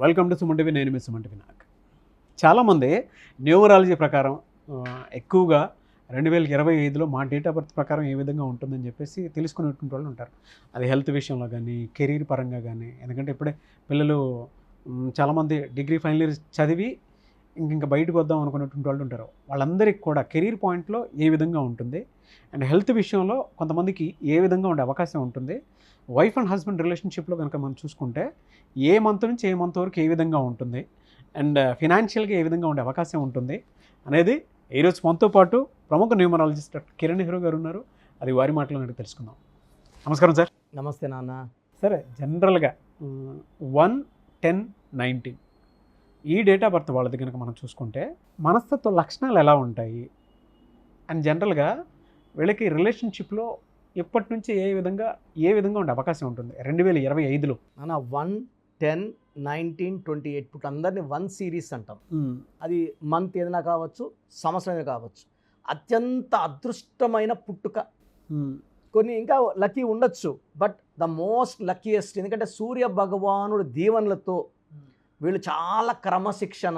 Welcome to Suman TV. నేను మీ Suman TV. చాలామంది numerology ప్రకారం ఎక్కువగా 2025లో మా డేట్ ఆఫ్ బర్త్ ప్రకారం ఏ విధంగా ఉంటుందని చెప్పేసి తెలుసుకునేటువంటి వాళ్ళు ఉంటారు. అది హెల్త్ విషయంలో కానీ, కెరీర్ పరంగా కానీ. ఎందుకంటే ఇప్పుడే పిల్లలు చాలామంది డిగ్రీ ఫైనల్ ఇయర్ చదివి ఇంకా బయటకు వద్దాం అనుకునేటువంటి వాళ్ళు ఉంటారు. వాళ్ళందరికీ కూడా కెరీర్ పాయింట్లో ఏ విధంగా ఉంటుంది, అండ్ హెల్త్ విషయంలో కొంతమందికి ఏ విధంగా ఉండే అవకాశం ఉంటుంది, వైఫ్ అండ్ హస్బెండ్ రిలేషన్షిప్లో కనుక మనం చూసుకుంటే ఏ మంత్ నుంచి ఏ మంత్ వరకు ఏ విధంగా ఉంటుంది, అండ్ ఫినాన్షియల్గా ఏ విధంగా ఉండే అవకాశం ఉంటుంది అనేది ఈరోజు మనతో పాటు ప్రముఖ న్యూమరాలజిస్ట్ డాక్టర్ కిరణ్ నెహ్రూ గారు ఉన్నారు. అది వారి మాటలో అడిగి తెలుసుకుందాం. నమస్కారం సార్. నమస్తే నాన్న. సరే, జనరల్గా 1-10-19 ఈ డేట్ ఆఫ్ బర్త్ వాళ్ళది కనుక మనం చూసుకుంటే మనస్తత్వ లక్షణాలు ఎలా ఉంటాయి, అండ్ జనరల్గా వీళ్ళకి రిలేషన్షిప్లో ఎప్పటి నుంచి ఏ విధంగా ఉండే అవకాశం ఉంటుంది 2025లో? నాన్న 1-10-19-28 ఇప్పుడు అందరినీ 1 సిరీస్ అంటాం. అది మంత్ ఏదైనా కావచ్చు, సంవత్సరం ఏదైనా కావచ్చు. అత్యంత అదృష్టమైన పుట్టుక. కొన్ని ఇంకా లక్కీ ఉండొచ్చు, బట్ ద మోస్ట్ లక్కీయెస్ట్. ఎందుకంటే సూర్య భగవానుడు దీవెనలతో వీళ్ళు చాలా క్రమశిక్షణ,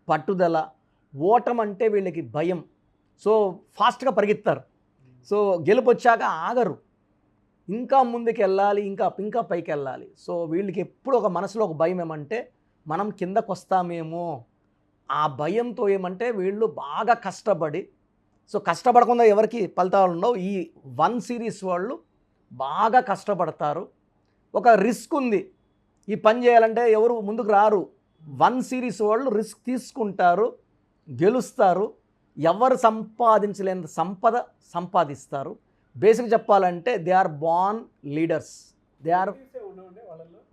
పట్టుదల. ఓటమంటే వీళ్ళకి భయం. సో ఫాస్ట్గా పరిగెత్తారు. సో గెలుపు వచ్చాక ఆగరు, ఇంకా ముందుకు వెళ్ళాలి, ఇంకా పైకి వెళ్ళాలి. సో వీళ్ళకి ఎప్పుడు ఒక మనసులో ఒక భయం ఏమంటే మనం కిందకు వస్తామేమో. ఆ భయంతో ఏమంటే వీళ్ళు బాగా కష్టపడి, సో కష్టపడకుండా ఎవరికి ఫలితాలు ఉండవు. ఈ 1 సిరీస్ వాళ్ళు బాగా కష్టపడతారు. ఒక రిస్క్ ఉంది, ఈ పని చేయాలంటే ఎవరు ముందుకు రారు. 1 సిరీస్ వాళ్ళు రిస్క్ తీసుకుంటారు, గెలుస్తారు. ఎవరు సంపాదించలేని సంపద సంపాదిస్తారు. బేసిక్ చెప్పాలంటే they are born leaders. They are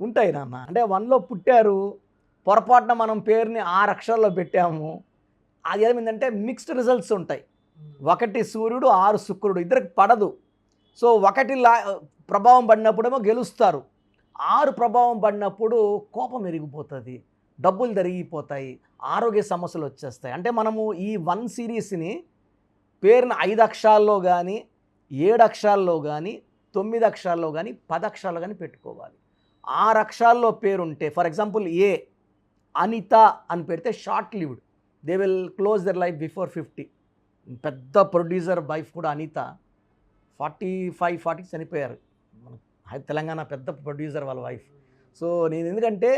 ఉంటాయి నాన్న. అంటే 1లో పుట్టారు, పొరపాటున మనం పేరుని 6 అక్షరాల్లో పెట్టాము. అది ఏమైందంటే మిక్స్డ్ రిజల్ట్స్ ఉంటాయి. 1 సూర్యుడు, 6 శుక్రుడు, ఇద్దరికి పడదు. సో 1 ప్రభావం పడినప్పుడేమో గెలుస్తారు, 6 ప్రభావం పడినప్పుడు కోపం ఎరిగిపోతుంది, డబ్బులు తరిగిపోతాయి, ఆరోగ్య సమస్యలు వచ్చేస్తాయి. అంటే మనము ఈ 1 సిరీస్ని పేరుని 5 అక్షరాల్లో కానీ, 7 అక్షరాల్లో కానీ, 9 అక్షరాల్లో కానీ, 10 అక్షరాల్లో కానీ పెట్టుకోవాలి. 6 అక్షరాల్లో పేరుంటే, ఫర్ ఎగ్జాంపుల్ ఏ అనిత అని పెడితే short lived, they will close their life before 50. పెద్ద ప్రొడ్యూసర్ వైఫ్ కూడా అనిత 45-40 చనిపోయారు. తెలంగాణ పెద్ద ప్రొడ్యూసర్ వాళ్ళ వైఫ్. సో నేను ఎందుకంటే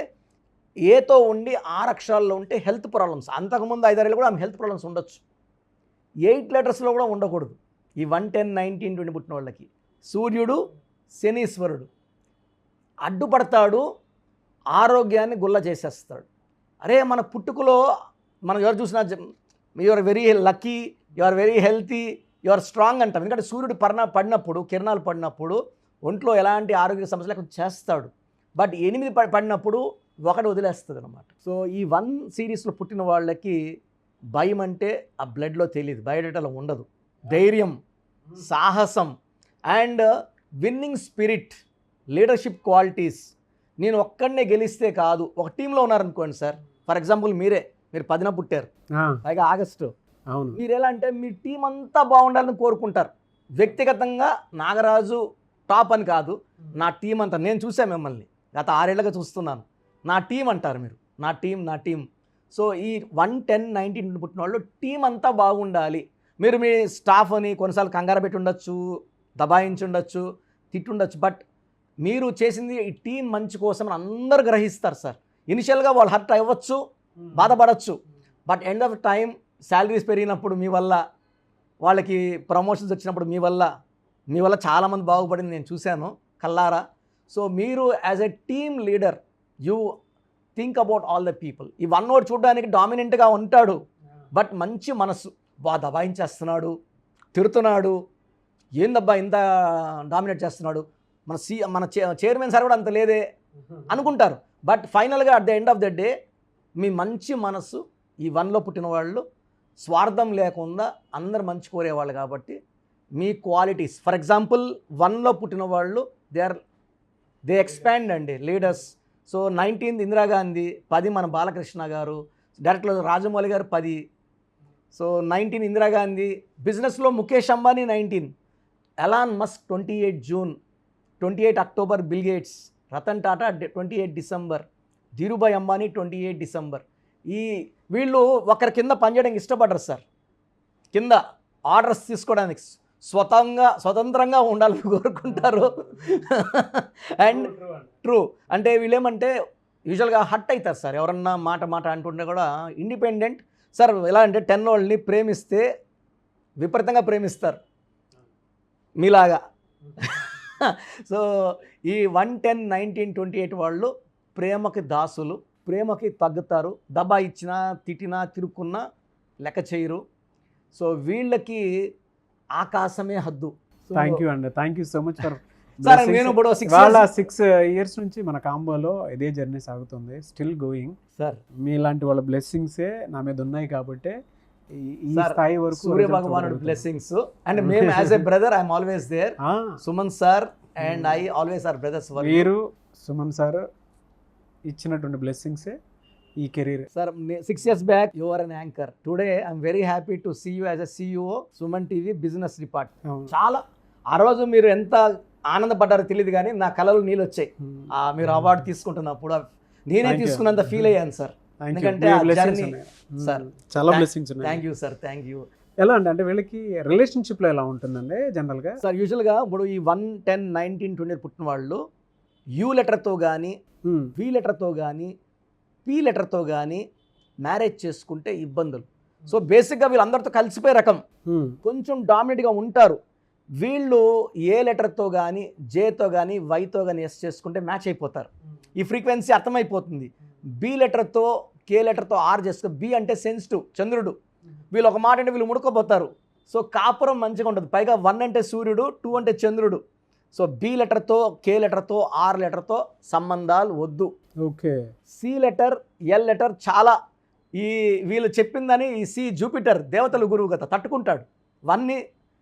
ఏతో ఉండి 6 అక్షరాల్లో ఉంటే హెల్త్ ప్రాబ్లమ్స్, అంతకుముందు 5-6 కూడా ఆమె హెల్త్ ప్రాబ్లమ్స్ ఉండొచ్చు. 8 లెటర్స్లో కూడా ఉండకూడదు. ఈ 1-10-19-20 పుట్టిన వాళ్ళకి సూర్యుడు శనీశ్వరుడు అడ్డుపడతాడు, ఆరోగ్యాన్ని గుల్ల చేసేస్తాడు. అరే మన పుట్టుకలో మనం ఎవరు చూసినా you are very lucky, you are very healthy, you are strong అంటాం. ఎందుకంటే సూర్యుడు పడినప్పుడు, కిరణాలు పడినప్పుడు ఒంట్లో ఎలాంటి ఆరోగ్య సమస్యలు లేకుండా చేస్తాడు. బట్ 8 పడినప్పుడు 1 వదిలేస్తుంది అనమాట. సో ఈ 1 సిరీస్లో పుట్టిన వాళ్ళకి భయం అంటే ఆ బ్లడ్లో తెలియదు, బయోడేటాలో ఉండదు. ధైర్యం, సాహసం and winnowing spirit, leadership qualities. నేను ఒక్కడనే గెలిస్తే కాదు, ఒక టీంలో ఉన్నారనుకోండి సార్. ఫర్ ఎగ్జాంపుల్ మీరు 10న పుట్టారు, పైగా ఆగస్టు. అవును. మీరు ఎలా అంటే మీ టీం అంతా బాగుండాలని కోరుకుంటారు. వ్యక్తిగతంగా నాగరాజు టాప్ అని కాదు, నా టీం అంతా. నేను చూసాను మిమ్మల్ని, గత 6 ఏళ్ళగా చూస్తున్నాను. నా టీం అంటారు మీరు, నా టీం. సో ఈ 1-10-19 పుట్టిన వాళ్ళు టీం అంతా బాగుండాలి. మీరు మీ స్టాఫ్ అని కొన్నిసార్లు కంగారు పెట్టి ఉండొచ్చు, దబాయించి ఉండొచ్చు, తిట్టుండొచ్చు, బట్ మీరు చేసింది ఈ టీం మంచి కోసం అని అందరూ గ్రహిస్తారు సార్. ఇనిషియల్గా వాళ్ళు హర్ట్ అవ్వచ్చు, బాధపడవచ్చు, but end of time salaries పెరిగినప్పుడు మీ వల్ల, వాళ్ళకి ప్రమోషన్స్ వచ్చినప్పుడు మీ వల్ల చాలామంది బాగుపడింది నేను చూశాను కల్లారా. సో మీరు as a team leader you think about all the people. ఈ 1 ఓట్ చూడడానికి డామినెంట్గా ఉంటాడు, బట్ మంచి మనసు. దబాయించేస్తున్నాడు, తిడుతున్నాడు, ఏందబ్బా ఇంత డామినేట్ చేస్తున్నాడు, మన చైర్మన్ సార్ కూడా అంత లేదే అనుకుంటారు. బట్ ఫైనల్గా at the end of the day మీ మంచి మనసు, ఈ 1లో పుట్టిన వాళ్ళు స్వార్థం లేకుండా అందరు మంచి కోరేవాళ్ళు. కాబట్టి మీ క్వాలిటీస్, ఫర్ ఎగ్జాంపుల్ 1లో పుట్టిన వాళ్ళు దే ఎక్స్పాండ్ అండి, లీడర్స్. సో 19th ఇందిరాగాంధీ, 10 మన బాలకృష్ణ గారు, డైరెక్టర్ రాజమౌళి గారు 10. సో 19 ఇందిరాగాంధీ. బిజినెస్లో Mukesh Ambani 19, Elon Musk 28 June, 28 October Bill Gates, Ratan Tata 28 December, Dhirubhai Ambani 28 December. వీళ్ళు ఒకరి కింద పనిచేయడానికి ఇష్టపడరు సార్. కింద ఆర్డర్స్ తీసుకోవడానికి స్వతంత్రంగా ఉండాలని కోరుకుంటారు. అండ్ ట్రూ అంటే వీళ్ళేమంటే యూజువల్గా హట్ అవుతారు సార్. ఎవరన్నా మాట అంటుంటే కూడా ఇండిపెండెంట్ సార్. ఎలా అంటే 10 వాళ్ళని ప్రేమిస్తే విపరీతంగా ప్రేమిస్తారు మీలాగా. సో ఈ 1, 10, 19, 28 వాళ్ళు ప్రేమకి దాసులు, ప్రేమకి తగ్గుతారు. దబా ఇచ్చినా తిట్టినా తిరుక్కున్నా లెక్క చేయరు. సో వీళ్ళకి ఆకాశమే హద్దు. థ్యాంక్ యూ అండి, thank you so much for sir. నేను ఇప్పుడు 6 years నుంచి మన కాంబోలో ఇదే జర్నీ సాగుతుంది, స్టిల్ గోయింగ్ సార్. మీలాంటి వాళ్ళ బ్లెస్సింగ్సే నా మీద ఉన్నాయి కాబట్టి ఈ స్థాయి వరకు సూర్య భగవానుడి బ్లెస్సింగ్స్. అండ్ మేము as a brother I'm always there. Suman sir and I always are brothers. మీరు సుమన్ సార్ ఇచ్చినటువంటి బ్లెస్సింగ్సే ఈ career. Sir 6 years back you are an anchor. Today I'm very happy to see you as a CEO Suman TV business department. చాలా ఆ రోజు మీరు ఎంత ఆనందపడ్డారో తెలియదు కానీ నా కళలు నీళ్ళు వచ్చాయి. మీరు అవార్డు తీసుకుంటున్నప్పుడు నేనే తీసుకున్నంత ఫీల్ అయ్యాను సార్. ఎందుకంటే సార్ చాలా బ్లెస్సింగ్స్ ఉన్నాయి. Thank you sir, thank you. ఎలా అంటే వీళ్ళకి రిలేషన్షిప్లో ఎలా ఉంటుందండి జనరల్గా? సార్ యూజువల్గా ఇప్పుడు ఈ 1, 10, 19, 20 పుట్టిన వాళ్ళు యూ లెటర్తో కానీ వి లెటర్తో కానీ పి లెటర్తో కానీ మ్యారేజ్ చేసుకుంటే ఇబ్బందులు. సో బేసిక్గా వీళ్ళందరితో కలిసిపోయే రకం, కొంచెం డామినేట్గా ఉంటారు. వీళ్ళు ఏ లెటర్తో కానీ జేతో కానీ వైతో కానీ ఎస్ చేసుకుంటే మ్యాచ్ అయిపోతారు. ఈ ఫ్రీక్వెన్సీ అర్థమైపోతుంది. బి లెటర్తో కే లెటర్తో ఆర్ చేసుకో. బి అంటే సెన్సిటివ్, చంద్రుడు. వీళ్ళు ఒక మాట అంటే వీళ్ళు ముడుకోపోతారు. సో కాపురం మంచిగా ఉంటుంది. పైగా 1 అంటే సూర్యుడు, 2 అంటే చంద్రుడు. సో బి లెటర్తో కే లెటర్తో ఆర్ లెటర్తో సంబంధాలు వద్దు. Okay. C letter L letter చాలా వీళ్ళు చెప్పిందని ఈ సి జూపిటర్ దేవతల గురువు కదా తట్టుకుంటాడు. 1ని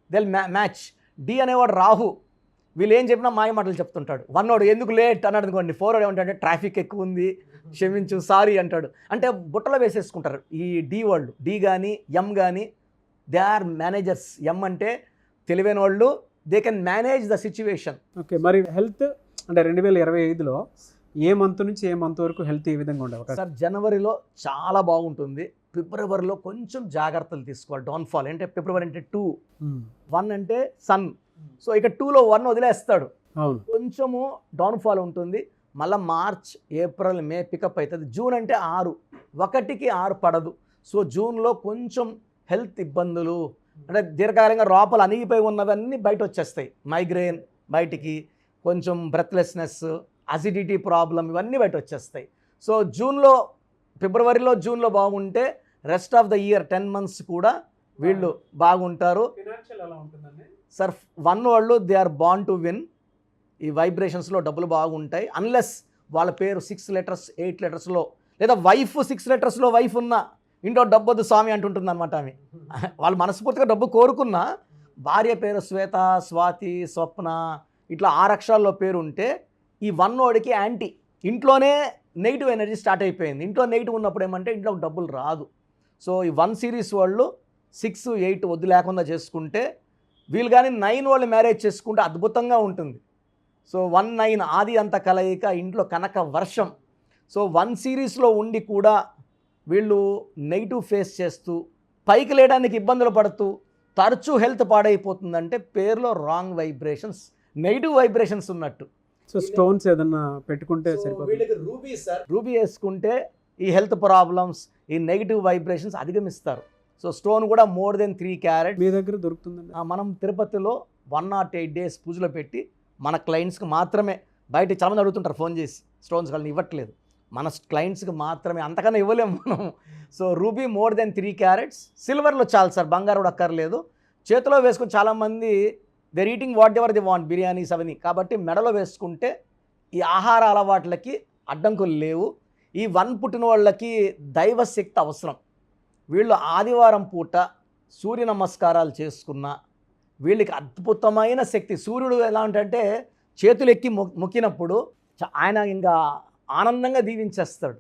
దెల్ మ్యాచ్. డి అనేవాడు రాహు. వీళ్ళు ఏం చెప్పినా మాయ మాటలు చెప్తుంటాడు. 1 వాడు ఎందుకు లేట్ అన్నాడు అనుకోండి, 4 వాడు ఏమంటాడు ట్రాఫిక్ ఎక్కువ ఉంది క్షమించు సారీ అంటాడు. అంటే బుట్టలో వేసేసుకుంటారు ఈ డి వాళ్ళు. డి కానీ ఎం కానీ దే ఆర్ మేనేజర్స్. ఎం అంటే తెలివైన వాళ్ళు, they can manage the situation. Okay. మరి హెల్త్ అంటే 2025లో ఏ మంత్ నుంచి ఏ మంత్ వరకు హెల్త్ ఏ విధంగా ఉండవు సార్? జనవరిలో చాలా బాగుంటుంది. ఫిబ్రవరిలో కొంచెం జాగ్రత్తలు తీసుకోవాలి. డౌన్ఫాల్ అంటే ఫిబ్రవరి అంటే 2, 1 అంటే సన్. సో ఇక 2లో 1 వదిలేస్తాడు, కొంచెము డౌన్ఫాల్ ఉంటుంది. మళ్ళీ మార్చ్, ఏప్రిల్, మే పికప్ అవుతుంది. జూన్ అంటే 6, 1కి 6 పడదు. సో జూన్లో కొంచెం హెల్త్ ఇబ్బందులు అంటే దీర్ఘకాలంగా లోపల అణిగిపోయి ఉన్నవన్నీ బయట వచ్చేస్తాయి. మైగ్రేన్ బయటికి, కొంచెం బ్రెత్లెస్నెస్, అసిడిటీ ప్రాబ్లం, ఇవన్నీ బయట వచ్చేస్తాయి. సో ఫిబ్రవరిలో జూన్లో బాగుంటే rest of the year 10 months కూడా వీళ్ళు బాగుంటారు. సార్ 1 వాళ్ళు they are born to win. ఈ వైబ్రేషన్స్లో డబ్బులు బాగుంటాయి. అన్లెస్ వాళ్ళ పేరు 6 letters 8 letters లేదా వైఫ్ 6 letters వైఫ్ ఉన్న ఇంట్లో డబ్బొద్దు స్వామి అంటుంటుంది అనమాట. ఆమె వాళ్ళు మనస్ఫూర్తిగా డబ్బు కోరుకున్నా భార్య పేరు శ్వేత, స్వాతి, స్వప్న ఇట్లా 6 అక్షరాల్లో పేరు ఉంటే ఈ 1 వాడికి యాంటీ. ఇంట్లోనే నెగిటివ్ ఎనర్జీ స్టార్ట్ అయిపోయింది. ఇంట్లో నెగిటివ్ ఉన్నప్పుడు ఏమంటే ఇంట్లో డబ్బులు రాదు. సో ఈ 1 series వాళ్ళు 6, 8 వద్దు లేకుండా చేసుకుంటే, వీళ్ళు కానీ 9 వాళ్ళు మ్యారేజ్ చేసుకుంటే అద్భుతంగా ఉంటుంది. సో 1, 9 ఆది అంత కలయిక ఇంట్లో కనక వర్షం. సో 1 series ఉండి కూడా వీళ్ళు నెగిటివ్ ఫేస్ చేస్తూ పైకి లేయడానికి ఇబ్బందులు పడుతూ తరచూ హెల్త్ పాడైపోతుందంటే పేరులో రాంగ్ వైబ్రేషన్స్, నెగిటివ్ వైబ్రేషన్స్ ఉన్నట్టు. సో స్టోన్స్ ఏదన్నా పెట్టుకుంటే వీళ్ళకి రూబీ సార్, రూబీ వేసుకుంటే ఈ హెల్త్ ప్రాబ్లమ్స్, ఈ నెగిటివ్ వైబ్రేషన్స్ అధిగమిస్తారు. సో స్టోన్ కూడా more than 3 carats మీ దగ్గర దొరుకుతుందండి. మనం తిరుపతిలో 108 days పూజలో పెట్టి మన క్లయింట్స్కి మాత్రమే, బయట చాలామంది అడుగుతుంటారు ఫోన్ చేసి స్టోన్స్ వాళ్ళని ఇవ్వట్లేదు, మన క్లయింట్స్కి మాత్రమే, అంతకన్నా ఇవ్వలేము మనం. So ruby more than 3 carats. సిల్వర్లో చాలు సార్, బంగారు కూడా అక్కర్లేదు. చేతిలో వేసుకుని చాలామంది there eating whatever they want, biryanis అవన్నీ. కాబట్టి మెడలో వేసుకుంటే ఈ ఆహార అలవాట్లకి అడ్డంకులు లేవు. ఈ 1 పుట్టిన వాళ్ళకి దైవశక్తి అవసరం. వీళ్ళు ఆదివారం పూట సూర్య నమస్కారాలు చేసుకున్న వీళ్ళకి అద్భుతమైన శక్తి. సూర్యుడు ఎలా అంటే చేతులు ఎక్కి మొక్కినప్పుడు ఆయన ఇంకా ఆనందంగా దీవించేస్తాడు.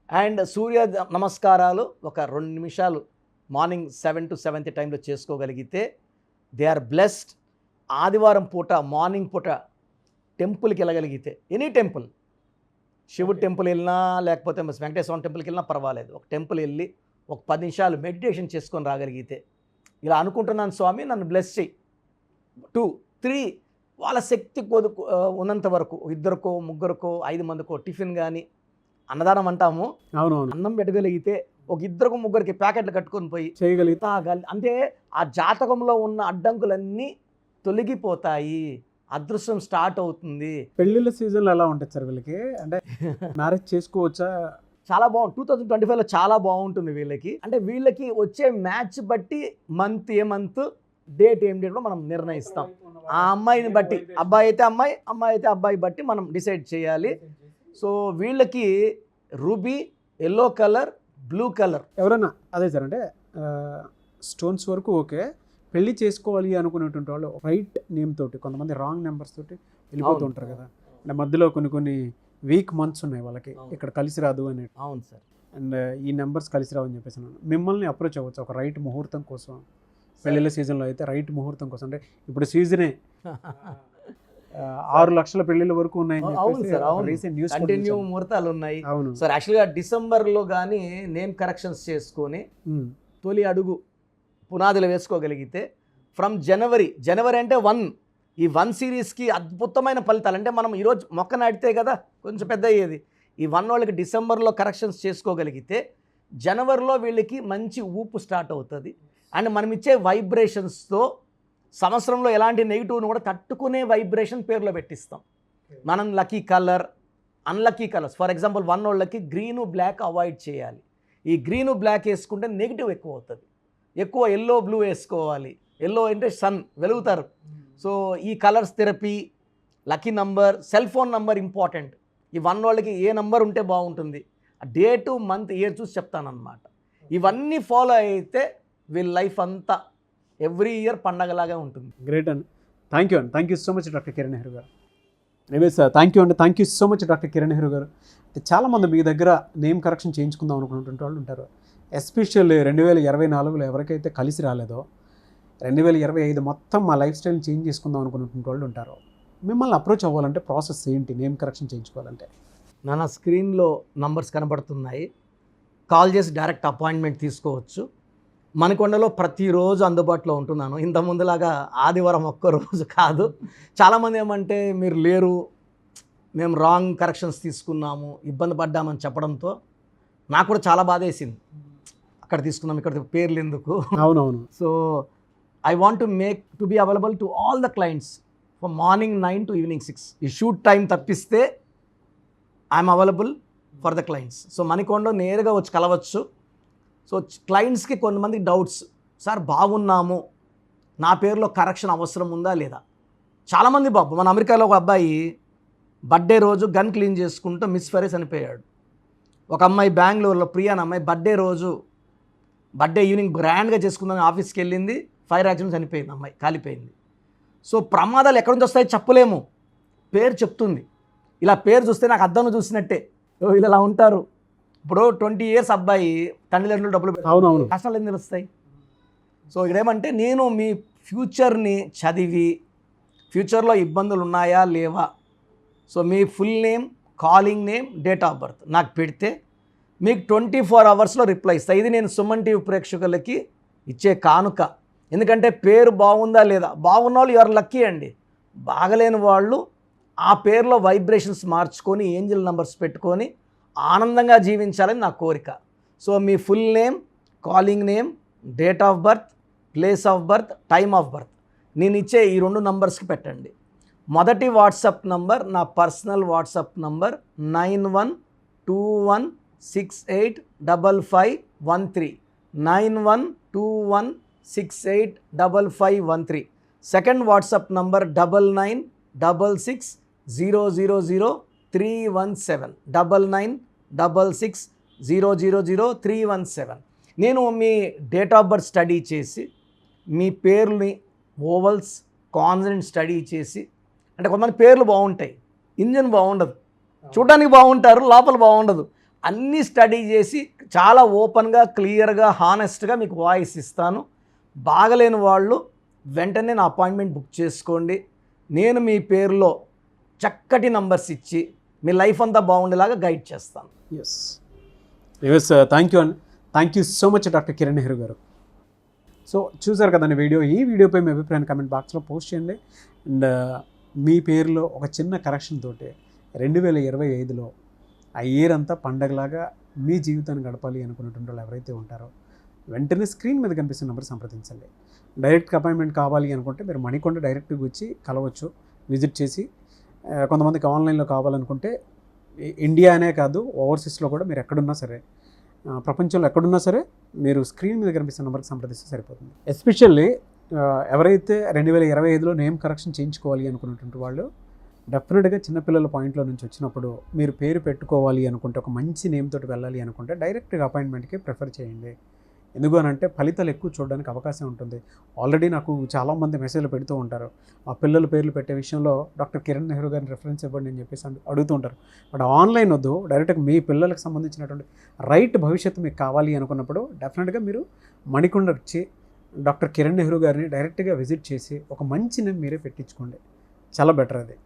అండ్ సూర్య నమస్కారాలు ఒక 2 నిమిషాలు మార్నింగ్ 7 to 7 టైంలో చేసుకోగలిగితే దే ఆర్ బ్లెస్డ్. ఆదివారం పూట మార్నింగ్ పూట టెంపుల్కి వెళ్ళగలిగితే, ఎనీ టెంపుల్, శివుడు టెంపుల్ వెళ్ళినా లేకపోతే వెంకటేశ్వర టెంపుల్కి వెళ్ళినా పర్వాలేదు. ఒక టెంపుల్ వెళ్ళి ఒక 10 నిమిషాలు మెడిటేషన్ చేసుకొని రాగలిగితే, ఇలా అనుకుంటున్నాను స్వామి నన్ను బ్లెస్ చెయ్యి, 2, 3 వాళ్ళ శక్తి ఉన్నంత వరకు ఇద్దరికో, ముగ్గురికో, 5 మందికో టిఫిన్ కానీ, అన్నదానం అంటాము, అవునవును, అన్నం పెట్టగలిగితే ఒక ఇద్దరికి ముగ్గురికి ప్యాకెట్లు కట్టుకొని పోయి చేయగలిగితే అంటే ఆ జాతకంలో ఉన్న అడ్డంకులన్నీ తొలగిపోతాయి, అదృష్టం స్టార్ట్ అవుతుంది. పెళ్ళిళ్ళ సీజన్లో ఎలా ఉంటుంది సార్ వీళ్ళకి? అంటే మ్యారేజ్ చేసుకోవచ్చా? చాలా బాగుంది. 2025లో చాలా బాగుంటుంది వీళ్ళకి. అంటే వీళ్ళకి వచ్చే మ్యాచ్ బట్టి ఏ మంత్ డేట్ కూడా మనం నిర్ణయిస్తాం. ఆ అమ్మాయిని బట్టి, అబ్బాయి అయితే అమ్మాయి, అమ్మాయి అయితే అబ్బాయి బట్టి మనం డిసైడ్ చేయాలి. సో వీళ్ళకి ruby, yellow colour, blue colour. ఎవరన్నా అదే సార్, అంటే స్టోన్స్ వరకు ఓకే, పెళ్లి చేసుకోవాలి అనుకునేటువంటి వాళ్ళు రైట్ నేమ్ తోటి, కొంతమంది రాంగ్ నెంబర్స్ తోటి వెళ్ళిపోతూ ఉంటారు కదా. అంటే మధ్యలో కొన్ని వీక్ మంత్స్ ఉన్నాయి వాళ్ళకి, ఇక్కడ కలిసి రాదు అని. అవును సార్. అండ్ ఈ నెంబర్స్ కలిసి రావు అని చెప్పేసి మిమ్మల్ని అప్రోచ్ అవ్వచ్చు ఒక రైట్ ముహూర్తం కోసం. పెళ్ళిళ్ళ సీజన్లో అయితే రైట్ ముహూర్తం కోసం, అంటే ఇప్పుడు సీజనే 6 లక్షల పెళ్లిళ్ళ వరకు ఉన్నాయని రీసెంట్ న్యూస్, కంటిన్యూ ముహూర్తాలు ఉన్నాయి. అవును సార్, యాక్చువల్గా డిసెంబర్లో కానీ నేమ్ కరెక్షన్స్ చేసుకొని తొలి అడుగు పునాదులు వేసుకోగలిగితే ఫ్రమ్ జనవరి అంటే 1, ఈ 1 సిరీస్కి అద్భుతమైన ఫలితాలు. అంటే మనం ఈరోజు మొక్క నాటితే కదా కొంచెం పెద్ద అయ్యేది. ఈ 1 వాళ్ళకి డిసెంబర్లో కరెక్షన్స్ చేసుకోగలిగితే జనవరిలో వీళ్ళకి మంచి ఊపు స్టార్ట్ అవుతుంది. అండ్ మనం ఇచ్చే వైబ్రేషన్స్తో సంవత్సరంలో ఎలాంటి నెగిటివ్ను కూడా తట్టుకునే వైబ్రేషన్ పేర్లో పెట్టిస్తాం. మనం lucky colour, unlucky colours, for example 1 వాళ్ళకి గ్రీను బ్లాక్ అవాయిడ్ చేయాలి. ఈ గ్రీను బ్లాక్ వేసుకుంటే నెగిటివ్ ఎక్కువ అవుతుంది. ఎక్కువ ఎల్లో బ్లూ వేసుకోవాలి. ఎల్లో అంటే సన్, వెలుగుతారు. సో ఈ colours therapy, lucky number, cell phone number important. ఈ 1 వాళ్ళకి ఏ నంబర్ ఉంటే బాగుంటుంది, డేటు, మంత్, ఇయర్ చూసి చెప్తానన్నమాట. ఇవన్నీ ఫాలో అయితే వీళ్ళ లైఫ్ అంతా ఎవ్రీ ఇయర్ పండగలాగా ఉంటుంది. గ్రేట్ అండి. Thank you so much doctor Kiran Nehru గారు. Anyways thank you so much doctor Kiran Nehru గారు. చాలామంది మీ దగ్గర నేమ్ కరెక్షన్ చేయించుకుందాం అనుకున్నటువంటి వాళ్ళు ఉంటారు. ఎస్పెషల్లీ 2024లో ఎవరికైతే కలిసి రాలేదో 2025 మొత్తం మా లైఫ్ స్టైల్ చేంజ్ చేసుకుందాం అనుకున్నటువంటి వాళ్ళు ఉంటారు. మిమ్మల్ని అప్రోచ్ అవ్వాలంటే ప్రాసెస్ ఏంటి? నేమ్ కరెక్షన్ చేయించుకోవాలంటే నా స్క్రీన్లో నంబర్స్ కనబడుతున్నాయి, కాల్ చేసి డైరెక్ట్ అపాయింట్మెంట్ తీసుకోవచ్చు. మణికొండలో ప్రతిరోజు అందుబాటులో ఉంటున్నాను. ఇంత ముందులాగా ఆదివారం ఒక్కరోజు కాదు. చాలామంది ఏమంటే మీరు లేరు, మేము రాంగ్ కరెక్షన్స్ తీసుకున్నాము, ఇబ్బంది పడ్డామని చెప్పడంతో నాకు కూడా చాలా బాధ వేసింది. అక్కడ తీసుకున్నాం, ఇక్కడ పేర్లు ఎందుకు. అవునవును. So I want to be available to all the clients from morning 9 to evening 6. ఈ షూట్ టైం తప్పిస్తే I'm available for the clients. So మణికొండలో నేరుగా వచ్చి కలవచ్చు. సో క్లయింట్స్కి కొంతమందికి డౌట్స్, సార్ బాగున్నాము, నా పేరులో కరెక్షన్ అవసరం ఉందా లేదా. చాలామంది బాబు, మన అమెరికాలో ఒక అబ్బాయి బర్త్డే రోజు గన్ క్లీన్ చేసుకుంటూ మిస్ఫైర్ చనిపోయాడు. ఒక అమ్మాయి బెంగళూరులో, ప్రియా అనే అమ్మాయి బర్త్డే ఈవినింగ్ గ్రాండ్గా చేసుకుందని ఆఫీస్కి వెళ్ళింది, ఫైర్ యాక్సిడెంట్ చనిపోయింది, అమ్మాయి కాలిపోయింది. సో ప్రమాదాలు ఎక్కడి నుంచి వస్తాయో చెప్పలేము, పేరు చెప్తుంది. ఇలా పేరు చూస్తే నాకు అద్దంలో చూసినట్టే, వీళ్ళు ఇలా ఉంటారు. ఇప్పుడు 20 years అబ్బాయి తల్లిదండ్రులు డబ్బులు అవునవును, కష్టాలు ఎందుకు వస్తాయి. సో ఇక్కడేమంటే నేను మీ ఫ్యూచర్ని చదివి ఫ్యూచర్లో ఇబ్బందులు ఉన్నాయా లేవా, so me full name, calling name, date of birth నాకు పెడితే మీకు 24 hours రిప్లై ఇస్తాను. ఇది నేను సుమన్ టీవీ ప్రేక్షకులకి ఇచ్చే కానుక. ఎందుకంటే పేరు బాగుందా లేదా, బాగున్న వాళ్ళు ఎవరు లక్కీ అండి, బాగలేని వాళ్ళు ఆ పేరులో వైబ్రేషన్స్ మార్చుకొని ఏంజల్ నంబర్స్ పెట్టుకొని ఆనందంగా జీవించాలని నా కోరిక. So me full name, calling name, date of birth, place of birth, time of birth నేను ఇచ్చే ఈ 2 నంబర్స్కి పెట్టండి. మొదటి వాట్సాప్ నంబర్ నా personal WhatsApp number 9121685513, 9121685513. Second WhatsApp number 9966000317, 9966000317. నేను మీ డేట్ ఆఫ్ బర్త్ స్టడీ చేసి మీ పేర్లని ఓవల్స్, కాన్సనెంట్ స్టడీ చేసి, అంటే కొంతమంది పేర్లు బాగుంటాయి, ఇంజన్ బాగుండదు, చూడడానికి బాగుంటారు, లోపల బాగుండదు, అన్నీ స్టడీ చేసి చాలా ఓపెన్గా, క్లియర్గా, హానెస్ట్గా మీకు వాయిస్ ఇస్తాను. బాగలేని వాళ్ళు వెంటనే నా అపాయింట్మెంట్ బుక్ చేసుకోండి. నేను మీ పేరులో చక్కటి నంబర్స్ ఇచ్చి మీ లైఫ్ అంతా బాగుండేలాగా గైడ్ చేస్తాను. ఎస్ థ్యాంక్ యూ అండి. Thank you so much doctor Kiran Nehru గారు. సో చూసారు కదండి వీడియో. ఈ వీడియోపై మీ అభిప్రాయాన్ని కామెంట్ బాక్స్లో పోస్ట్ చేయండి. అండ్ మీ పేరులో ఒక చిన్న కరెక్షన్ తోటి 2025లో ఆ ఇయర్ అంతా పండగలాగా మీ జీవితాన్ని గడపాలి అనుకున్నటువంటి వాళ్ళు ఎవరైతే ఉంటారో వెంటనే స్క్రీన్ మీద కనిపిస్తున్న నెంబర్ సంప్రదించండి. డైరెక్ట్ అపాయింట్మెంట్ కావాలి అనుకుంటే మీరు మణికొండ డైరెక్ట్గా వచ్చి కలవచ్చు, విజిట్ చేసి. కొంతమందికి ఆన్లైన్లో కావాలనుకుంటే ఇండియా అనే కాదు, ఓవర్సీస్లో కూడా మీరు ఎక్కడున్నా సరే, ప్రపంచంలో ఎక్కడున్నా సరే మీరు స్క్రీన్ మీద కనిపిస్తున్న నెంబర్కి సంప్రదిస్తే సరిపోతుంది. ఎస్పెషల్లీ ఎవరైతే 2025లో నేమ్ కరెక్షన్ చేయించుకోవాలి అనుకున్నటువంటి వాళ్ళు డెఫినెట్గా చిన్నపిల్లల పాయింట్లో నుంచి వచ్చినప్పుడు మీరు పేరు పెట్టుకోవాలి అనుకుంటే, ఒక మంచి నేమ్ తోటి వెళ్ళాలి అనుకుంటే డైరెక్ట్గా అపాయింట్మెంట్కి ప్రిఫర్ చేయండి. ఎందుకు అని అంటే ఫలితాలు ఎక్కువ చూడడానికి అవకాశం ఉంటుంది. ఆల్రెడీ నాకు చాలామంది మెసేజ్లు పెడుతూ ఉంటారు, ఆ పిల్లల పేర్లు పెట్టే విషయంలో డాక్టర్ కిరణ్ నెహ్రూ గారిని రెఫరెన్స్ ఇవ్వండి అని చెప్పేసి అడుగుతూ ఉంటారు. బట్ ఆన్లైన్ వద్దు, డైరెక్ట్గా మీ పిల్లలకు సంబంధించినటువంటి రైట్ భవిష్యత్తు మీకు కావాలి అనుకున్నప్పుడు డెఫినెట్గా మీరు మణికొండ వచ్చి డాక్టర్ కిరణ్ నెహ్రూ గారిని డైరెక్ట్గా విజిట్ చేసి ఒక మంచి నేమ్ మీరే పెట్టించుకోండి. చాలా బెటర్ అది.